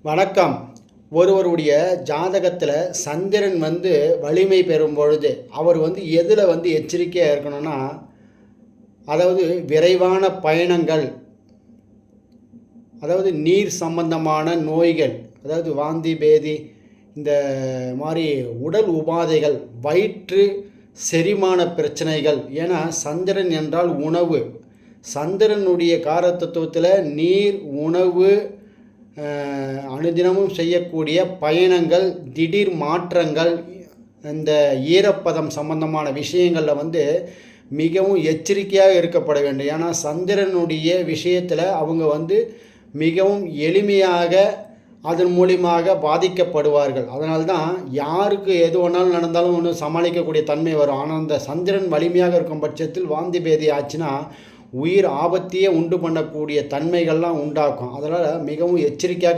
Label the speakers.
Speaker 1: வணக்கம். ஒருவருடைய ஜாதகத்தில் சந்திரன் வலிமை பெறும் பொழுது அவர் எதில் எச்சரிக்கையாக இருக்கணும்னா, அதாவது விரைவான பயணங்கள், அதாவது நீர் சம்பந்தமான நோய்கள், அதாவது வாந்தி பேதி, இந்த மாதிரி உடல் உபாதைகள், வயிற்று செரிமான பிரச்சனைகள். ஏன்னா சந்திரன் என்றால் உணவு. சந்திரனுடைய காரத்தத்துவத்தில் நீர், உணவு, அனுதினமும் செய்யக்கூடிய பயணங்கள், திடீர் மாற்றங்கள், இந்த ஈரப்பதம் சம்பந்தமான விஷயங்களில் மிகவும் எச்சரிக்கையாக இருக்கப்பட வேண்டும். ஏன்னா சந்திரனுடைய விஷயத்தில் அவங்க மிகவும் எளிமையாக அதன் மூலியமாக பாதிக்கப்படுவார்கள். அதனால்தான் யாருக்கு எது வேணாலும் நடந்தாலும் ஒன்று சமாளிக்கக்கூடிய தன்மை வரும். ஆனால் அந்த சந்திரன் வலிமையாக இருக்கும் பட்சத்தில் வாந்தி பேதி ஆச்சுன்னா உயிர் ஆபத்தையே உண்டு பண்ணக்கூடிய தன்மைகள்லாம் உண்டாக்கும். அதனால் மிகவும் எச்சரிக்கையாக